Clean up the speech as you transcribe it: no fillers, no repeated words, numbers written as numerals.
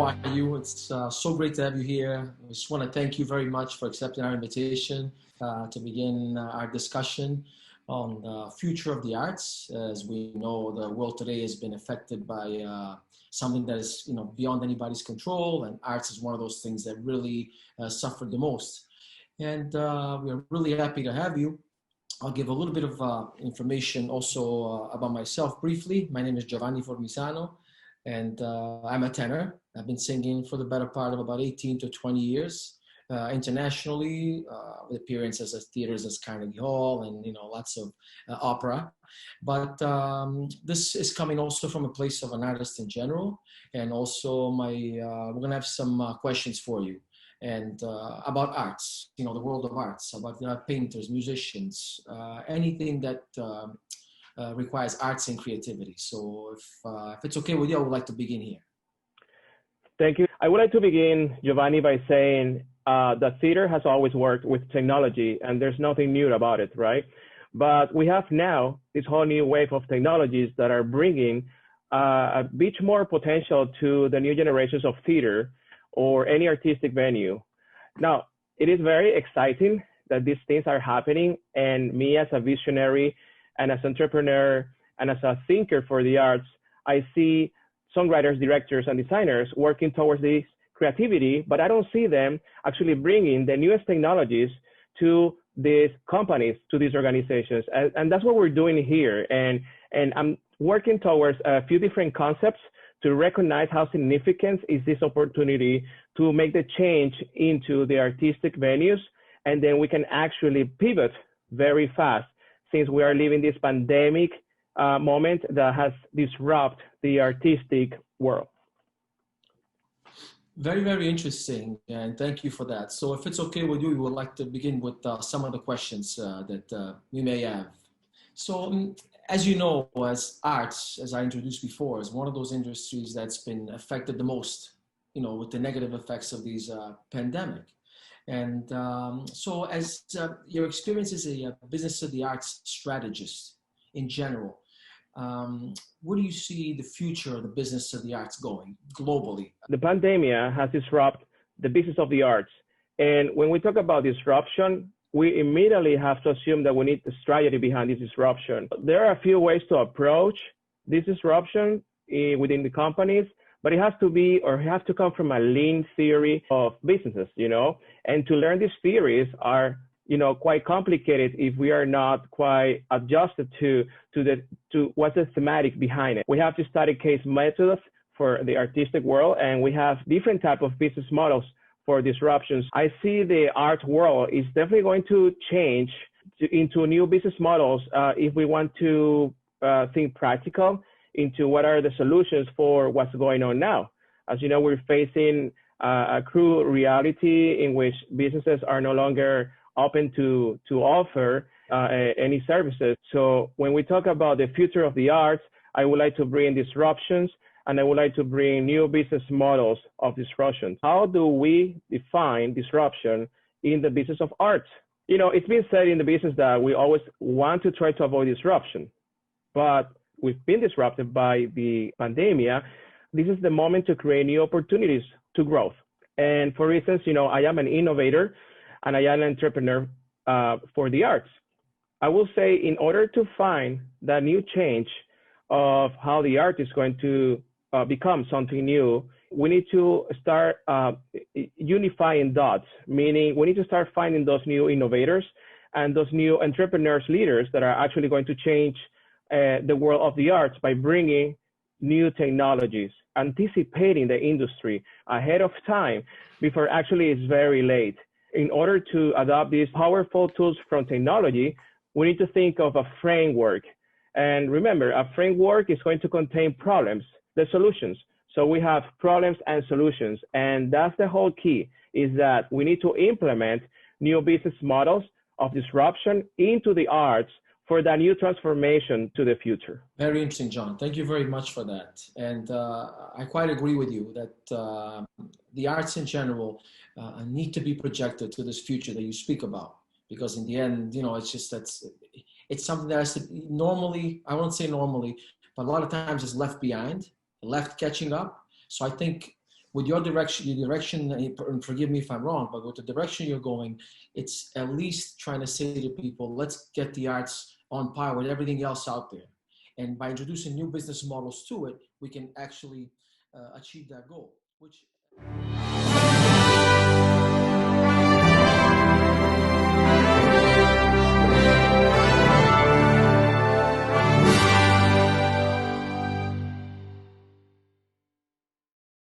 are you? It's so great to have you here. I just want to thank you very much for accepting our invitation to begin our discussion on the future of the arts. As we know, the world today has been affected by something that is, beyond anybody's control, and arts is one of those things that really suffered the most. And we're really happy to have you. I'll give a little bit of information also about myself briefly. My name is Giovanni Formisano, and I'm a tenor. I've been singing for the better part of about 18 to 20 years, internationally, with appearances at theaters as Carnegie Hall and lots of opera. But this is coming also from a place of an artist in general, and also we're gonna have some questions for you. And about arts, the world of arts, about painters, musicians, anything that requires arts and creativity. So if it's okay with you, I would like to begin here. Thank you. I would like to begin, Giovanni, by saying that theater has always worked with technology, and there's nothing new about it, right? But we have now this whole new wave of technologies that are bringing a bit more potential to the new generations of theater or any artistic venue. Now, it is very exciting that these things are happening, and me as a visionary and as entrepreneur and as a thinker for the arts, I see songwriters, directors, and designers working towards this creativity, but I don't see them actually bringing the newest technologies to these companies, to these organizations. And that's what we're doing here. And I'm working towards a few different concepts to recognize how significant is this opportunity to make the change into the artistic venues. And then we can actually pivot very fast, since we are living this pandemic moment that has disrupted the artistic world. Very, very interesting, and thank you for that. So if it's okay with you, we would like to begin with some of the questions that we may have. So as you know, as arts, as I introduced before, is one of those industries that's been affected the most, with the negative effects of these pandemic. And so as your experience as a business of the arts strategist in general, where do you see the future of the business of the arts going globally? The pandemic has disrupted the business of the arts. And when we talk about disruption, we immediately have to assume that we need a strategy behind this disruption. There are a few ways to approach this disruption within the companies, but it has to be, or it has to come from a lean theory of businesses, and to learn these theories are, quite complicated if we are not quite adjusted to what's the thematic behind it. We have to study case methods for the artistic world, and we have different type of business models for disruptions. I see the art world is definitely going to change into new business models if we want to think practical into what are the solutions for what's going on now. As you know, we're facing a cruel reality in which businesses are no longer open to offer any services. So when we talk about the future of the arts, I would like to bring disruptions, and I would like to bring new business models of disruption. How do we define disruption in the business of art? It's been said in the business that we always want to try to avoid disruption, but we've been disrupted by the pandemic. This is the moment to create new opportunities to growth. And for instance, I am an innovator and I am an entrepreneur for the arts. I will say, in order to find that new change of how the art is going to become something new, we need to start unifying dots, meaning we need to start finding those new innovators and those new entrepreneurs, leaders that are actually going to change the world of the arts by bringing new technologies, anticipating the industry ahead of time before actually it's very late. In order to adopt these powerful tools from technology, we need to think of a framework. And remember, a framework is going to contain problems, the solutions. So we have problems and solutions. And that's the whole key, is that we need to implement new business models of disruption into the arts for that new transformation to the future. Very interesting, John. Thank you very much for that. And I quite agree with you that the arts in general need to be projected to this future that you speak about. Because in the end, it's just it's something that has to normally, I won't say normally, but a lot of times it's left behind, left catching up. So I think with your direction, and forgive me if I'm wrong, but with the direction you're going, it's at least trying to say to people, let's get the arts on par with everything else out there. And by introducing new business models to it, we can actually achieve that goal, which